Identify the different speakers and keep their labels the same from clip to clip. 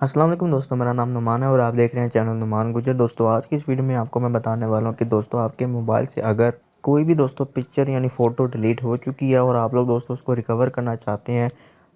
Speaker 1: अस्सलाम वालेकुम दोस्तों, मेरा नाम नुमान है और आप देख रहे हैं चैनल नुमान गुजर। दोस्तों आज की इस वीडियो में आपको मैं बताने वाला हूं कि दोस्तों आपके मोबाइल से अगर कोई भी दोस्तों पिक्चर यानी फ़ोटो डिलीट हो चुकी है और आप लोग दोस्तों उसको रिकवर करना चाहते हैं,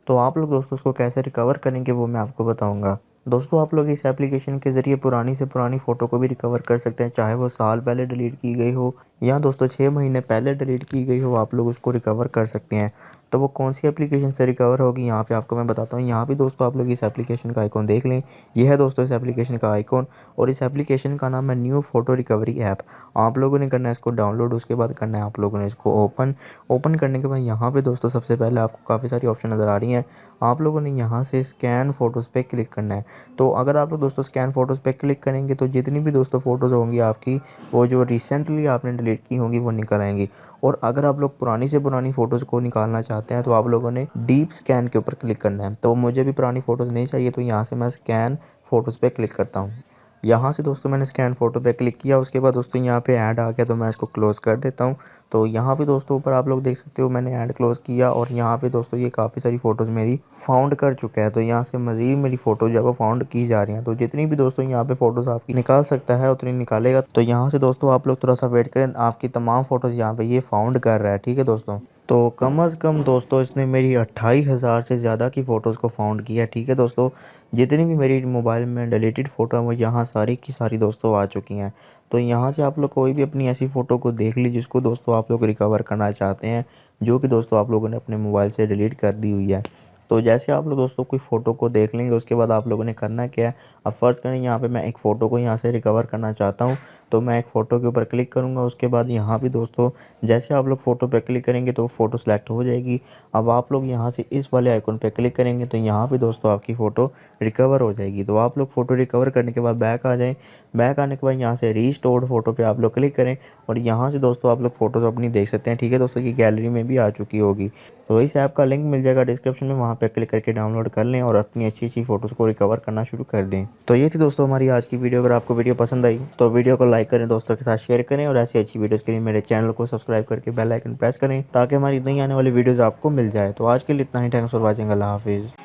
Speaker 1: तो आप लोग दोस्तों उसको कैसे रिकवर करेंगे वो मैं आपको बताऊँगा। दोस्तों आप लोग इस एप्लीकेशन के ज़रिए पुरानी से पुरानी फ़ोटो को भी रिकवर कर सकते हैं, चाहे वो साल पहले डिलीट की गई हो या दोस्तों 6 महीने पहले डिलीट की गई हो, आप लोग उसको रिकवर कर सकते हैं। तो वो कौन-सी एप्लीकेशन से रिकवर होगी यहाँ पे आपको मैं बताता हूँ। यहाँ पे दोस्तों आप लोग इस एप्लीकेशन का आइकॉन देख लें। ये है दोस्तों इस एप्लीकेशन का आइकॉन और इस एप्लीकेशन का नाम है न्यू फ़ोटो रिकवरी ऐप। आप लोगों ने करना है इसको डाउनलोड, उसके बाद करना है आप लोगों ने इसको ओपन। ओपन करने के बाद यहाँ पे दोस्तों सबसे पहले आपको काफ़ी सारी ऑप्शन नज़र आ रही हैं। आप लोगों ने यहाँ से स्कैन फ़ोटोज़ पे क्लिक करना है। तो अगर आप लोग दोस्तों स्कैन फ़ोटोज़ पे क्लिक करेंगे तो जितनी भी दोस्तों फ़ोटोज़ होंगी आपकी, वो जो रिसेंटली आपने डिलीट की होंगी वो निकल आएँगी। और अगर आप लोग पुरानी से पुरानी फ़ोटोज़ को निकालना चाहते हैं तो आप लोगों ने डीप स्कैन के ऊपर क्लिक करना है। तो मुझे भी पुरानी फ़ोटोज़ नहीं चाहिए, तो यहाँ से मैं स्कैन फ़ोटोज़ पे क्लिक करता हूँ। यहाँ से दोस्तों मैंने स्कैन फ़ोटो पे क्लिक किया, उसके बाद दोस्तों यहाँ पे ऐड आ गया तो मैं इसको क्लोज़ कर देता हूँ। तो यहाँ पे दोस्तों ऊपर आप लोग देख सकते हो मैंने ऐड क्लोज़ किया और यहाँ पे दोस्तों ये काफ़ी सारी फ़ोटोज़ मेरी फाउंड कर चुका है। तो यहाँ से मज़ीद मेरी फ़ोटो जो है वो फाउंड की जा रही हैं। तो जितनी भी दोस्तों यहाँ पे फ़ोटोज़ आपकी निकाल सकता है उतनी निकालेगा। तो यहाँ से दोस्तों आप लोग थोड़ा-सा वेट करें, आपकी तमाम फ़ोटोज़ यहाँ पे ये फाउंड कर रहा है, ठीक है दोस्तों। तो कम से कम दोस्तों इसने मेरी 28,000 से ज़्यादा की फ़ोटोज़ को फाउंड किया, ठीक है दोस्तों। जितनी भी मेरी मोबाइल में डिलीटेड फ़ोटो है वो यहाँ सारी की सारी दोस्तों आ चुकी हैं। तो यहाँ से आप लोग कोई भी अपनी ऐसी फ़ोटो को देख लीजिए जिसको दोस्तों आप लोग रिकवर करना चाहते हैं, जो कि दोस्तों आप लोगों ने अपने मोबाइल से डिलीट कर दी हुई है। तो जैसे आप लोग दोस्तों कोई फ़ोटो को देख लेंगे उसके बाद आप लोगों ने करना क्या है, अब फ़र्ज़ करें यहाँ पे मैं एक फ़ोटो को यहाँ से रिकवर करना चाहता हूँ, तो मैं एक फ़ोटो के ऊपर क्लिक करूँगा। उसके बाद यहाँ भी दोस्तों जैसे आप लोग फ़ोटो पे क्लिक करेंगे तो फ़ोटो सेलेक्ट हो जाएगी। अब आप लोग यहाँ से इस वाले आइकन पे क्लिक करेंगे तो यहाँ पे दोस्तों आपकी फ़ोटो रिकवर हो जाएगी। तो आप लोग फ़ोटो रिकवर करने के बाद बैक आ जाएँ। बैक आने के बाद यहाँ से रीस्टोर्ड फ़ोटो पे आप लोग क्लिक करें और यहाँ से दोस्तों आप लोग फ़ोटोज़ अपनी देख सकते हैं, ठीक है दोस्तों, ये गैलरी में भी आ चुकी होगी। तो इस ऐप का लिंक मिल जाएगा डिस्क्रिप्शन में, वहाँ पे क्लिक करके डाउनलोड कर लें और अपनी अच्छी-अच्छी फ़ोटोज़ को रिकवर करना शुरू कर दें। तो ये थी दोस्तों हमारी आज की वीडियो। अगर आपको वीडियो पसंद आई तो वीडियो को लाइक करें, दोस्तों के साथ शेयर करें और ऐसी अच्छी वीडियोज़ के लिए मेरे चैनल को सब्सक्राइब करके बेल आइकन प्रेस करें ताकि हमारी नई आने वाली वीडियोज़ आपको मिल जाए। तो आज के लिए इतना ही। Thanks for watching. अल्लाह हाफ़िज़।